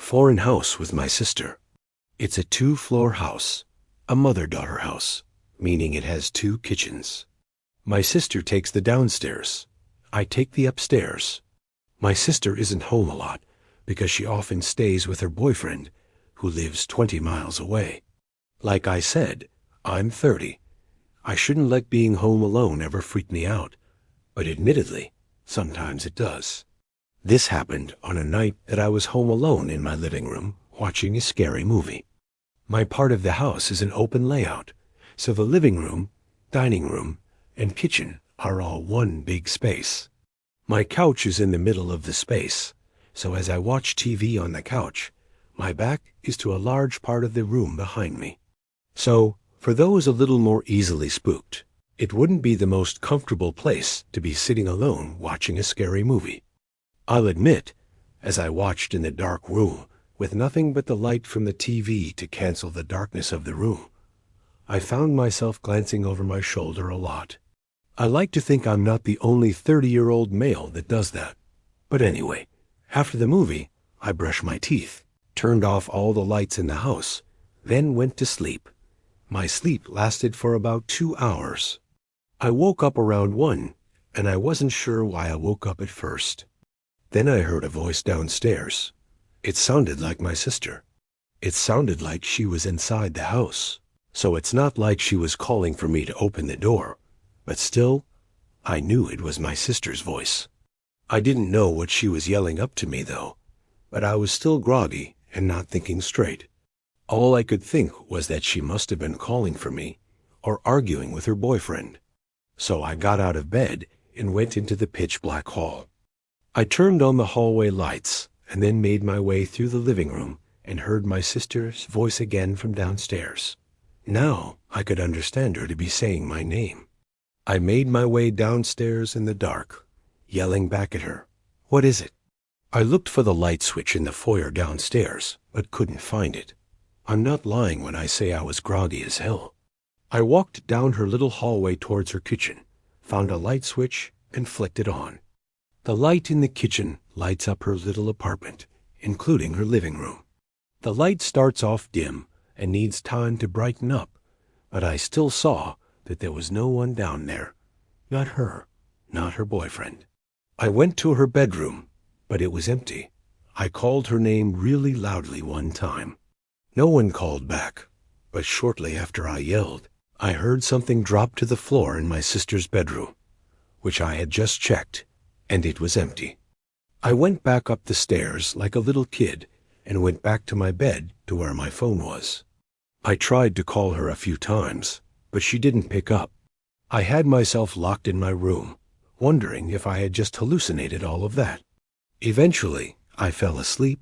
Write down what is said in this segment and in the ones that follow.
foreign house with my sister. It's a 2-floor house, a mother-daughter house, meaning it has 2 kitchens. My sister takes the downstairs. I take the upstairs. My sister isn't home a lot because she often stays with her boyfriend, who lives 20 miles away. Like I said, I'm 30. I shouldn't let being home alone ever freak me out, but admittedly, sometimes it does. This happened on a night that I was home alone in my living room watching a scary movie. My part of the house is an open layout, so the living room, dining room, and kitchen are all one big space. My couch is in the middle of the space, so as I watch TV on the couch, my back is to a large part of the room behind me. So, for those a little more easily spooked, it wouldn't be the most comfortable place to be sitting alone watching a scary movie. I'll admit, as I watched in the dark room, with nothing but the light from the TV to cancel the darkness of the room, I found myself glancing over my shoulder a lot. I like to think I'm not the only 30-year-old male that does that. But anyway, after the movie, I brushed my teeth, turned off all the lights in the house, then went to sleep. My sleep lasted for about 2 hours. I woke up around 1, and I wasn't sure why I woke up at first. Then I heard a voice downstairs. It sounded like my sister. It sounded like she was inside the house. So it's not like she was calling for me to open the door. But still, I knew it was my sister's voice. I didn't know what she was yelling up to me, though, but I was still groggy and not thinking straight. All I could think was that she must have been calling for me or arguing with her boyfriend. So I got out of bed and went into the pitch-black hall. I turned on the hallway lights and then made my way through the living room and heard my sister's voice again from downstairs. Now I could understand her to be saying my name. I made my way downstairs in the dark, yelling back at her, "What is it?" I looked for the light switch in the foyer downstairs, but couldn't find it. I'm not lying when I say I was groggy as hell. I walked down her little hallway towards her kitchen, found a light switch, and flicked it on. The light in the kitchen lights up her little apartment, including her living room. The light starts off dim and needs time to brighten up, but I still saw that there was no one down there. Not her, not her boyfriend. I went to her bedroom, but it was empty. I called her name really loudly one time. No one called back, but shortly after I yelled, I heard something drop to the floor in my sister's bedroom, which I had just checked, and it was empty. I went back up the stairs like a little kid and went back to my bed to where my phone was. I tried to call her a few times, but she didn't pick up. I had myself locked in my room, wondering if I had just hallucinated all of that. Eventually, I fell asleep,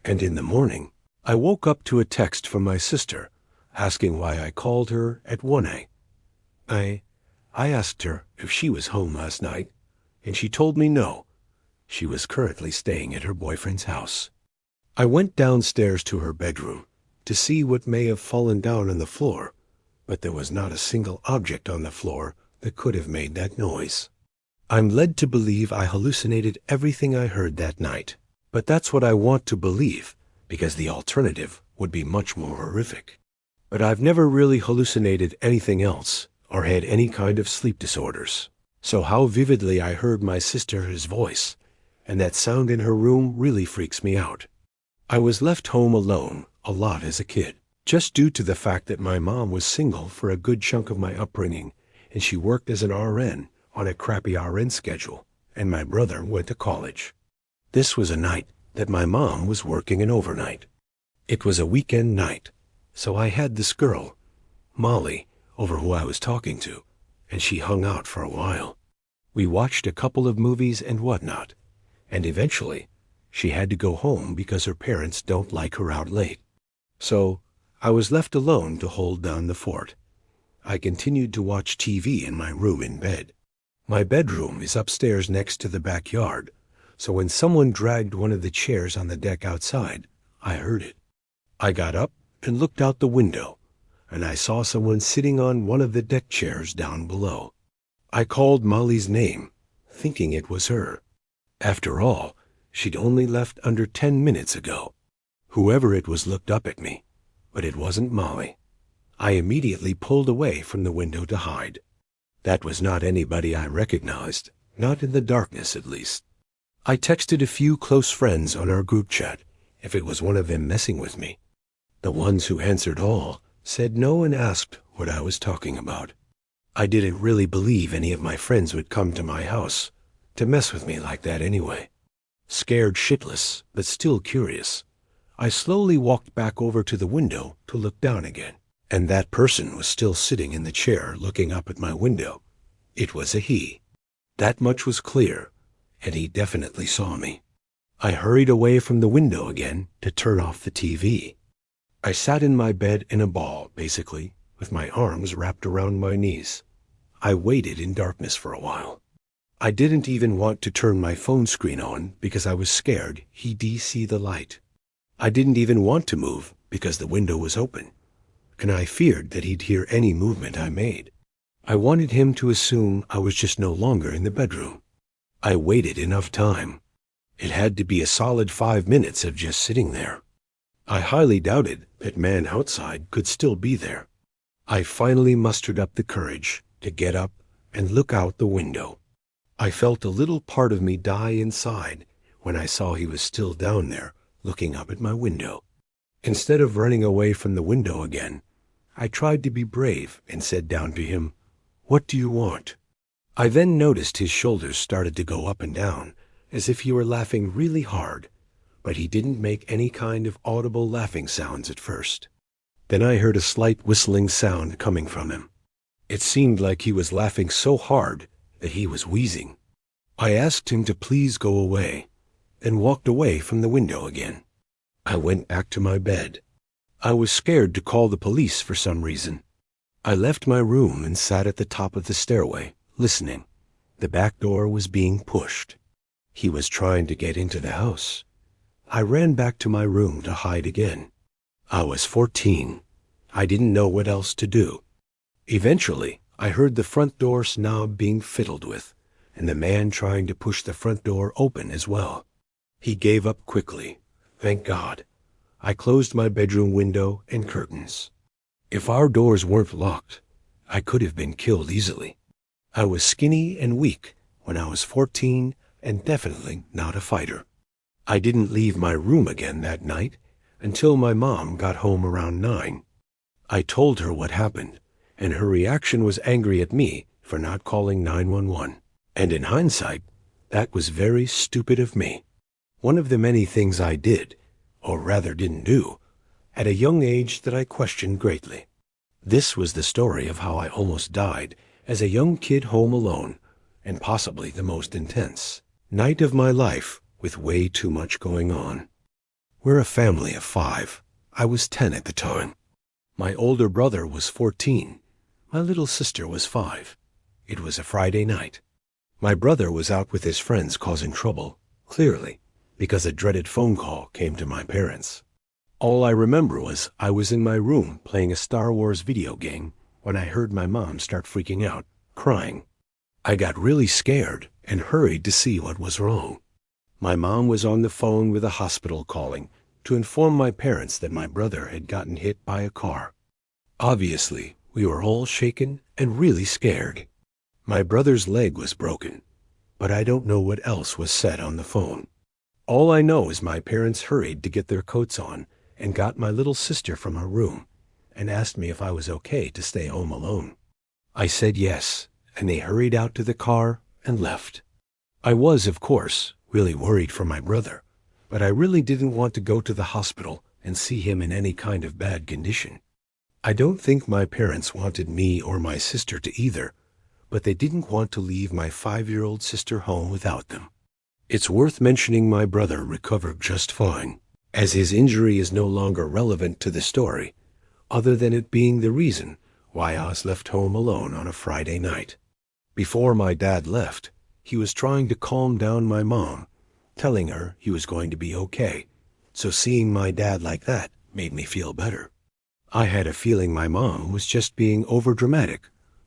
and in the morning, I woke up to a text from my sister asking why I called her at 1 a.m. I asked her if she was home last night, and she told me no. She was currently staying at her boyfriend's house. I went downstairs to her bedroom to see what may have fallen down on the floor, but there was not a single object on the floor that could have made that noise. I'm led to believe I hallucinated everything I heard that night, but that's what I want to believe, because the alternative would be much more horrific. But I've never really hallucinated anything else or had any kind of sleep disorders. So how vividly I heard my sister's voice, and that sound in her room really freaks me out. I was left home alone a lot as a kid, just due to the fact that my mom was single for a good chunk of my upbringing, and she worked as an RN on a crappy RN schedule, and my brother went to college. This was a night that my mom was working an overnight. It was a weekend night, so I had this girl, Molly, over who I was talking to, and she hung out for a while. We watched a couple of movies and whatnot, and eventually she had to go home because her parents don't like her out late. So I was left alone to hold down the fort. I continued to watch TV in my room in bed. My bedroom is upstairs next to the backyard, so when someone dragged one of the chairs on the deck outside, I heard it. I got up and looked out the window, and I saw someone sitting on one of the deck chairs down below. I called Molly's name, thinking it was her. After all, she'd only left under 10 minutes ago. Whoever it was looked up at me, but it wasn't Molly. I immediately pulled away from the window to hide. That was not anybody I recognized, not in the darkness at least. I texted a few close friends on our group chat if it was one of them messing with me. The ones who answered all said no and asked what I was talking about. I didn't really believe any of my friends would come to my house to mess with me like that anyway. Scared shitless, but still curious, I slowly walked back over to the window to look down again, and that person was still sitting in the chair looking up at my window. It was a he. That much was clear, and he definitely saw me. I hurried away from the window again to turn off the TV. I sat in my bed in a ball, basically, with my arms wrapped around my knees. I waited in darkness for a while. I didn't even want to turn my phone screen on because I was scared he'd see the light. I didn't even want to move because the window was open, and I feared that he'd hear any movement I made. I wanted him to assume I was just no longer in the bedroom. I waited enough time. It had to be a solid 5 minutes of just sitting there. I highly doubted that man outside could still be there. I finally mustered up the courage to get up and look out the window. I felt a little part of me die inside when I saw he was still down there looking up at my window. Instead of running away from the window again, I tried to be brave and said down to him, "What do you want?" I then noticed his shoulders started to go up and down as if he were laughing really hard, but he didn't make any kind of audible laughing sounds at first. Then I heard a slight whistling sound coming from him. It seemed like he was laughing so hard that he was wheezing. I asked him to please go away, and walked away from the window again. I went back to my bed. I was scared to call the police for some reason. I left my room and sat at the top of the stairway, listening. The back door was being pushed. He was trying to get into the house. I ran back to my room to hide again. I was 14. I didn't know what else to do. Eventually, I heard the front door knob being fiddled with, and the man trying to push the front door open as well. He gave up quickly, thank God. I closed my bedroom window and curtains. If our doors weren't locked, I could have been killed easily. I was skinny and weak when I was 14 and definitely not a fighter. I didn't leave my room again that night until my mom got home around 9. I told her what happened, and her reaction was angry at me for not calling 911. And in hindsight, that was very stupid of me. One of the many things I did, or rather didn't do, at a young age that I questioned greatly. This was the story of how I almost died as a young kid home alone, and possibly the most intense night of my life with way too much going on. We're a family of 5. I was 10 at the time. My older brother was 14. My little sister was 5. It was a Friday night. My brother was out with his friends causing trouble, clearly, because a dreaded phone call came to my parents. All I remember was I was in my room playing a Star Wars video game when I heard my mom start freaking out, crying. I got really scared and hurried to see what was wrong. My mom was on the phone with a hospital calling to inform my parents that my brother had gotten hit by a car. Obviously, we were all shaken and really scared. My brother's leg was broken, but I don't know what else was said on the phone. All I know is my parents hurried to get their coats on and got my little sister from her room and asked me if I was okay to stay home alone. I said yes, and they hurried out to the car and left. I was, of course, really worried for my brother, but I really didn't want to go to the hospital and see him in any kind of bad condition. I don't think my parents wanted me or my sister to either, but they didn't want to leave my 5-year-old sister home without them. It's worth mentioning my brother recovered just fine, as his injury is no longer relevant to the story, other than it being the reason why I was left home alone on a Friday night. Before my dad left, he was trying to calm down my mom, telling her he was going to be okay, so seeing my dad like that made me feel better. I had a feeling my mom was just being overdramatic,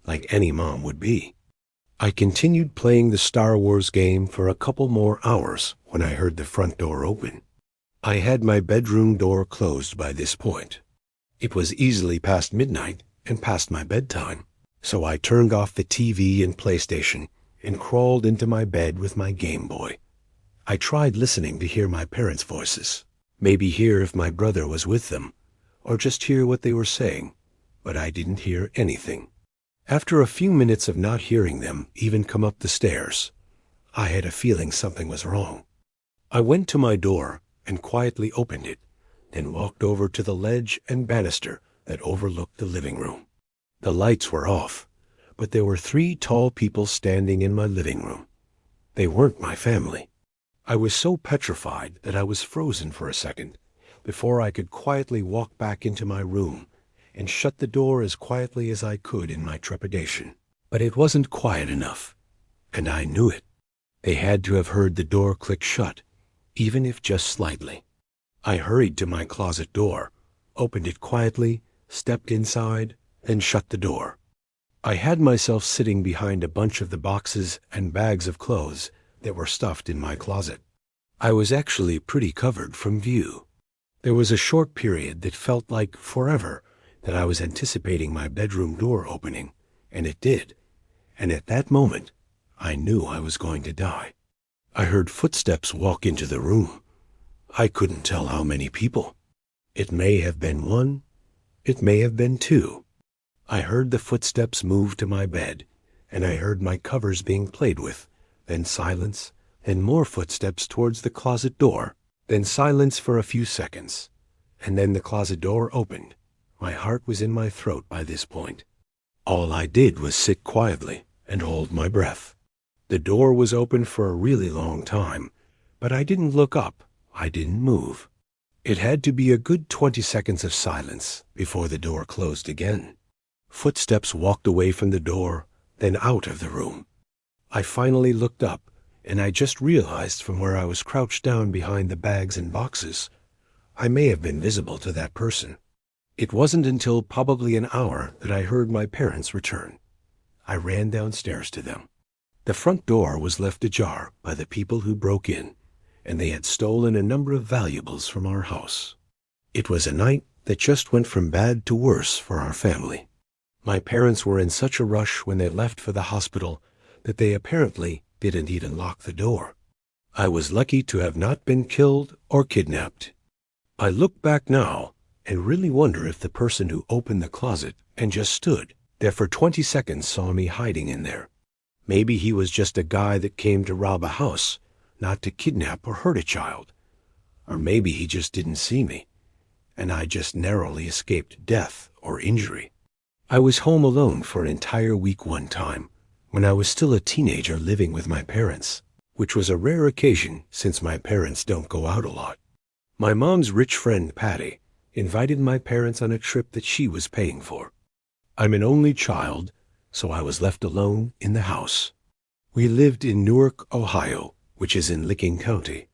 like any mom would be. I continued playing the Star Wars game for a couple more hours when I heard the front door open. I had my bedroom door closed by this point. It was easily past midnight and past my bedtime, so I turned off the TV and PlayStation and crawled into my bed with my Game Boy. I tried listening to hear my parents' voices, maybe hear if my brother was with them, or just hear what they were saying, but I didn't hear anything. After a few minutes of not hearing them even come up the stairs, I had a feeling something was wrong. I went to my door and quietly opened it, then walked over to the ledge and banister that overlooked the living room. The lights were off, but there were 3 tall people standing in my living room. They weren't my family. I was so petrified that I was frozen for a second before I could quietly walk back into my room and shut the door as quietly as I could in my trepidation. But it wasn't quiet enough, and I knew it. They had to have heard the door click shut, even if just slightly. I hurried to my closet door, opened it quietly, stepped inside, and shut the door. I had myself sitting behind a bunch of the boxes and bags of clothes that were stuffed in my closet. I was actually pretty covered from view. There was a short period that felt like forever that I was anticipating my bedroom door opening, and it did. And at that moment, I knew I was going to die. I heard footsteps walk into the room. I couldn't tell how many people. It may have been 1, it may have been 2. I heard the footsteps move to my bed, and I heard my covers being played with, then silence, and more footsteps towards the closet door, then silence for a few seconds, and then the closet door opened. My heart was in my throat by this point. All I did was sit quietly and hold my breath. The door was open for a really long time, but I didn't look up, I didn't move. It had to be a good 20 seconds of silence before the door closed again. Footsteps walked away from the door, then out of the room. I finally looked up, and I just realized from where I was crouched down behind the bags and boxes, I may have been visible to that person. It wasn't until probably an hour that I heard my parents return. I ran downstairs to them. The front door was left ajar by the people who broke in, and they had stolen a number of valuables from our house. It was a night that just went from bad to worse for our family. My parents were in such a rush when they left for the hospital that they apparently didn't even lock the door. I was lucky to have not been killed or kidnapped. I look back now and really wonder if the person who opened the closet and just stood there for 20 seconds saw me hiding in there. Maybe he was just a guy that came to rob a house, not to kidnap or hurt a child. Or maybe he just didn't see me, and I just narrowly escaped death or injury. I was home alone for an entire week one time, when I was still a teenager living with my parents, which was a rare occasion since my parents don't go out a lot. My mom's rich friend, Patty, invited my parents on a trip that she was paying for. I'm an only child, so I was left alone in the house. We lived in Newark, Ohio, which is in Licking County.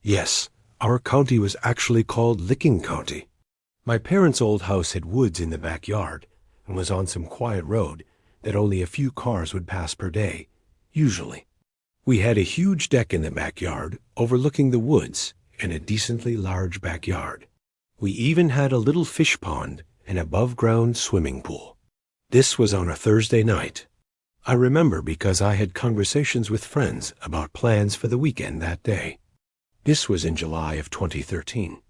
Yes, our county was actually called Licking County. My parents' old house had woods in the backyard and was on some quiet road that only a few cars would pass per day, usually. We had a huge deck in the backyard overlooking the woods and a decently large backyard. We even had a little fish pond and above-ground swimming pool. This was on a Thursday night. I remember because I had conversations with friends about plans for the weekend that day. This was in July of 2013.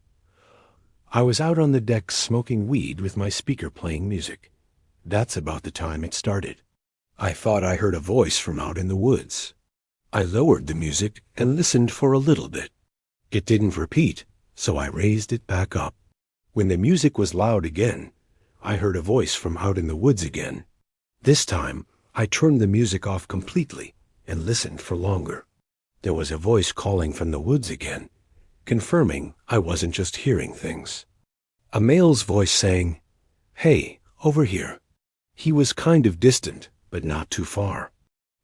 I was out on the deck smoking weed with my speaker playing music. That's about the time it started. I thought I heard a voice from out in the woods. I lowered the music and listened for a little bit. It didn't repeat, so I raised it back up. When the music was loud again, I heard a voice from out in the woods again. This time, I turned the music off completely and listened for longer. There was a voice calling from the woods again, confirming I wasn't just hearing things. A male's voice saying, "Hey, over here." He was kind of distant, but not too far.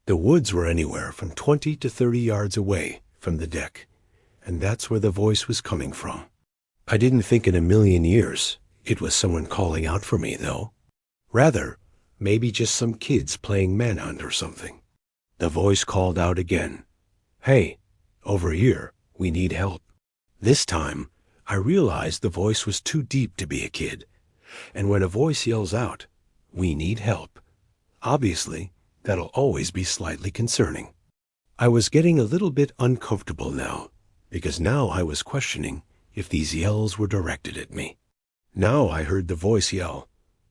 The woods were anywhere from 20 to 30 yards away from the deck, and that's where the voice was coming from. I didn't think in a million years it was someone calling out for me, though. Rather, maybe just some kids playing manhunt or something. The voice called out again, "Hey, over here, we need help." This time, I realized the voice was too deep to be a kid. And when a voice yells out, "We need help," obviously, that'll always be slightly concerning. I was getting a little bit uncomfortable now, because now I was questioning if these yells were directed at me. Now I heard the voice yell,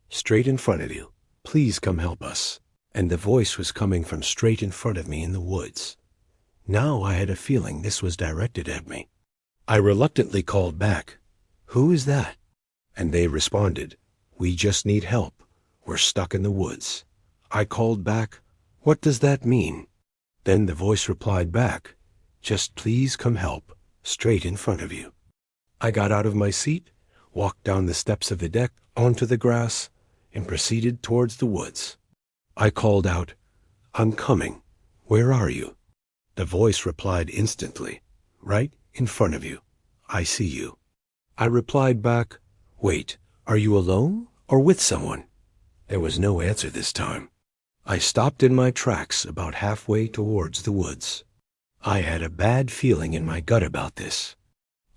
"Straight in front of you, please come help us." And the voice was coming from straight in front of me in the woods. Now I had a feeling this was directed at me. I reluctantly called back, "Who is that?" And they responded, "We just need help. We're stuck in the woods." I called back, "What does that mean?" Then the voice replied back, "Just please come help, straight in front of you." I got out of my seat, walked down the steps of the deck onto the grass, and proceeded towards the woods. I called out, "I'm coming. Where are you?" The voice replied instantly, "Right in front of you. I see you." I replied back, "Wait, are you alone or with someone?" There was no answer this time. I stopped in my tracks about halfway towards the woods. I had a bad feeling in my gut about this.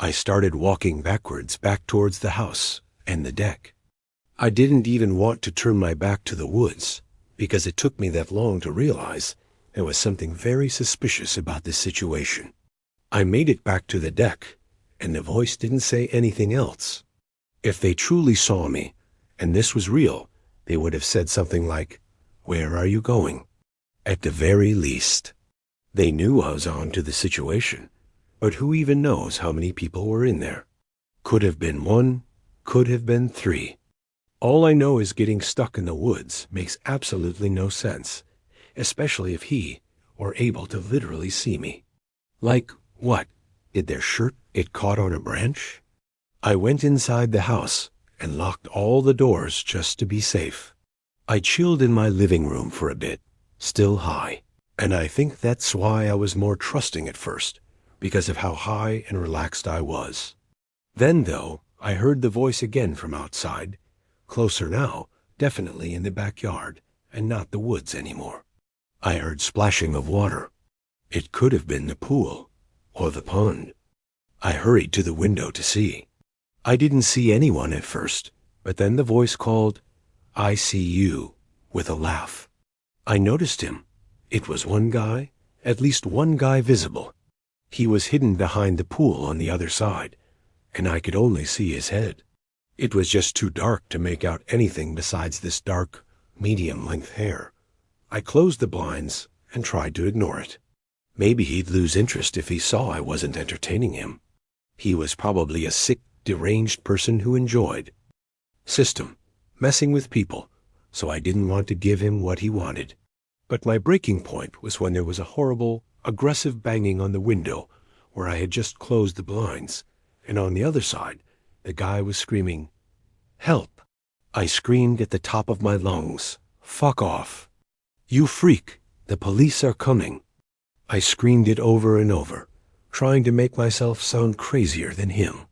I started walking backwards back towards the house and the deck. I didn't even want to turn my back to the woods, because it took me that long to realize there was something very suspicious about this situation. I made it back to the deck, and the voice didn't say anything else. If they truly saw me, and this was real, they would have said something like, "Where are you going?" At the very least. They knew I was on to the situation, but who even knows how many people were in there? Could have been one, could have been three. All I know is getting stuck in the woods makes absolutely no sense, especially if he were able to literally see me. Like, what? Did their shirt get caught on a branch? I went inside the house and locked all the doors just to be safe. I chilled in my living room for a bit, still high, and I think that's why I was more trusting at first, because of how high and relaxed I was. Then, though, I heard the voice again from outside, closer now, definitely in the backyard, and not the woods anymore. I heard splashing of water. It could have been the pool, or the pond. I hurried to the window to see. I didn't see anyone at first, but then the voice called, "I see you," with a laugh. I noticed him. It was one guy, at least one guy visible. He was hidden behind the pool on the other side, and I could only see his head. It was just too dark to make out anything besides this dark, medium-length hair. I closed the blinds and tried to ignore it. Maybe he'd lose interest if he saw I wasn't entertaining him. He was probably a sick, deranged person who enjoyed system, messing with people, so I didn't want to give him what he wanted. But my breaking point was when there was a horrible, aggressive banging on the window where I had just closed the blinds, and on the other side, the guy was screaming, "Help!" I screamed at the top of my lungs, "Fuck off! You freak! The police are coming!" I screamed it over and over, trying to make myself sound crazier than him.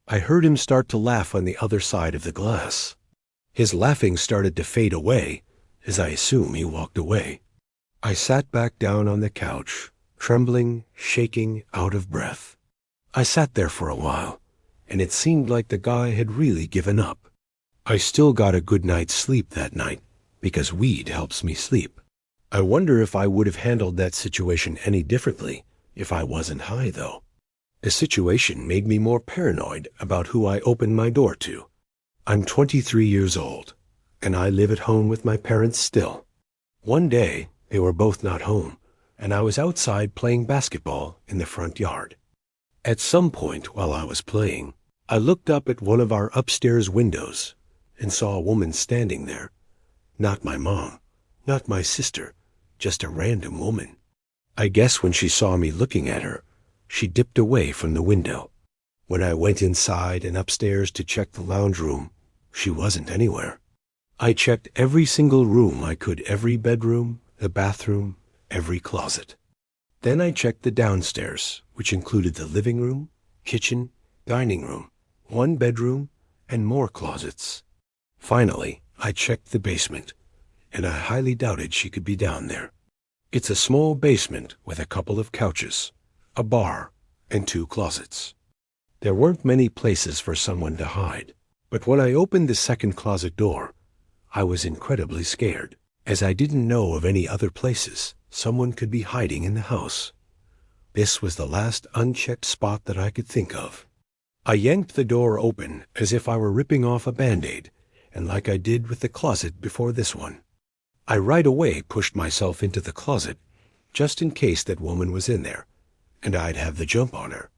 I heard him start to laugh on the other side of the glass. His laughing started to fade away, as I assume he walked away. I sat back down on the couch, trembling, shaking, out of breath. I sat there for a while, and it seemed like the guy had really given up. I still got a good night's sleep that night, because weed helps me sleep. I wonder if I would have handled that situation any differently if I wasn't high, though. The situation made me more paranoid about who I opened my door to. I'm 23 years old, and I live at home with my parents still. One day, they were both not home, and I was outside playing basketball in the front yard. At some point while I was playing, I looked up at one of our upstairs windows and saw a woman standing there. Not my mom, not my sister, just a random woman. I guess when she saw me looking at her, she dipped away from the window. When I went inside and upstairs to check the lounge room, she wasn't anywhere. I checked every single room I could, every bedroom, the bathroom, every closet. Then I checked the downstairs, which included the living room, kitchen, dining room, one bedroom, and more closets. Finally, I checked the basement, and I highly doubted she could be down there. It's a small basement with a couple of couches, a bar, and 2 closets. There weren't many places for someone to hide, but when I opened the second closet door, I was incredibly scared, as I didn't know of any other places someone could be hiding in the house. This was the last unchecked spot that I could think of. I yanked the door open as if I were ripping off a Band-Aid, and like I did with the closet before this one. I right away pushed myself into the closet, just in case that woman was in there, and I'd have the jump on her.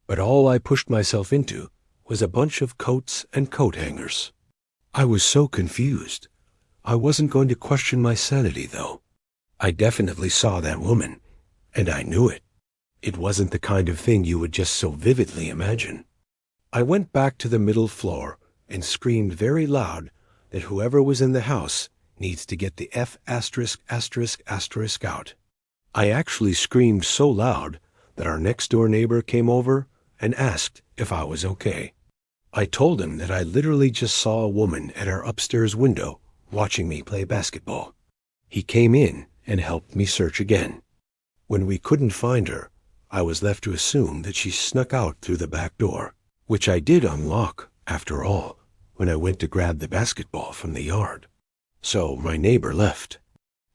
But all I pushed myself into was a bunch of coats and coat hangers. I was so confused. I wasn't going to question my sanity, though. I definitely saw that woman, and I knew it. It wasn't the kind of thing you would just so vividly imagine. I went back to the middle floor and screamed very loud that whoever was in the house needs to get the F*** out. I actually screamed so loud that our next-door neighbor came over and asked if I was okay. I told him that I literally just saw a woman at our upstairs window watching me play basketball. He came in and helped me search again. When we couldn't find her, I was left to assume that she snuck out through the back door, which I did unlock, after all, when I went to grab the basketball from the yard. So my neighbor left.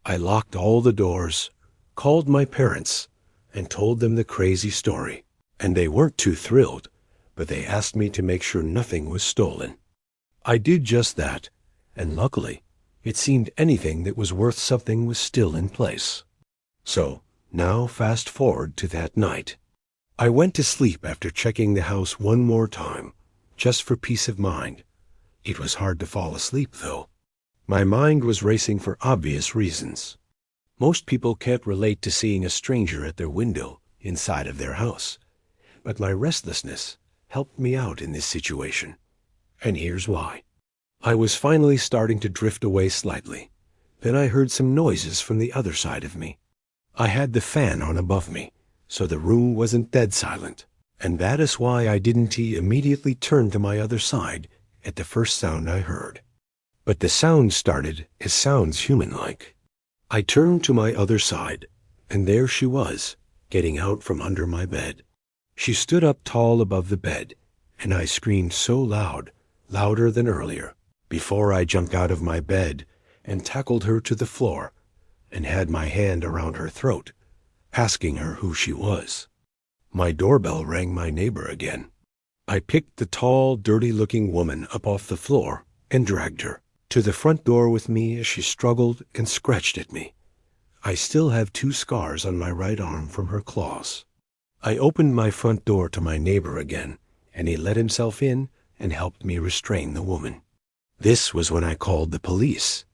I locked all the doors, called my parents, and told them the crazy story. And they weren't too thrilled, but they asked me to make sure nothing was stolen. I did just that, and luckily, it seemed anything that was worth something was still in place. So, now fast forward to that night. I went to sleep after checking the house one more time, just for peace of mind. It was hard to fall asleep, though. My mind was racing for obvious reasons. Most people can't relate to seeing a stranger at their window inside of their house, but my restlessness helped me out in this situation. And here's why. I was finally starting to drift away slightly. Then I heard some noises from the other side of me. I had the fan on above me, so the room wasn't dead silent, and that is why I didn't immediately turn to my other side at the first sound I heard. But the sound started as sounds human-like. I turned to my other side, and there she was, getting out from under my bed. She stood up tall above the bed, and I screamed so loud, louder than earlier, before I jumped out of my bed and tackled her to the floor and had my hand around her throat, asking her who she was. My doorbell rang my neighbor again. I picked the tall, dirty-looking woman up off the floor and dragged her to the front door with me as she struggled and scratched at me. I still have 2 scars on my right arm from her claws. I opened my front door to my neighbor again, and he let himself in and helped me restrain the woman. This was when I called the police.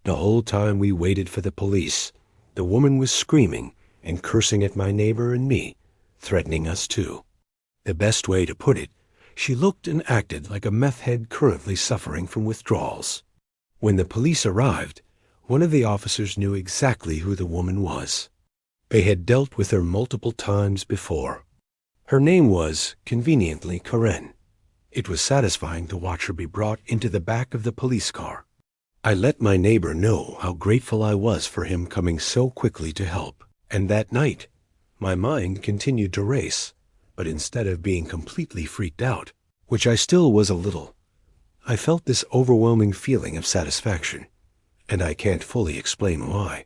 The whole time we waited for the police, the woman was screaming and cursing at my neighbor and me, threatening us too. The best way to put it, she looked and acted like a meth head currently suffering from withdrawals. When the police arrived, one of the officers knew exactly who the woman was. They had dealt with her multiple times before. Her name was, conveniently, Karen. It was satisfying to watch her be brought into the back of the police car. I let my neighbor know how grateful I was for him coming so quickly to help. And that night, my mind continued to race, but instead of being completely freaked out, which I still was a little, I felt this overwhelming feeling of satisfaction, and I can't fully explain why.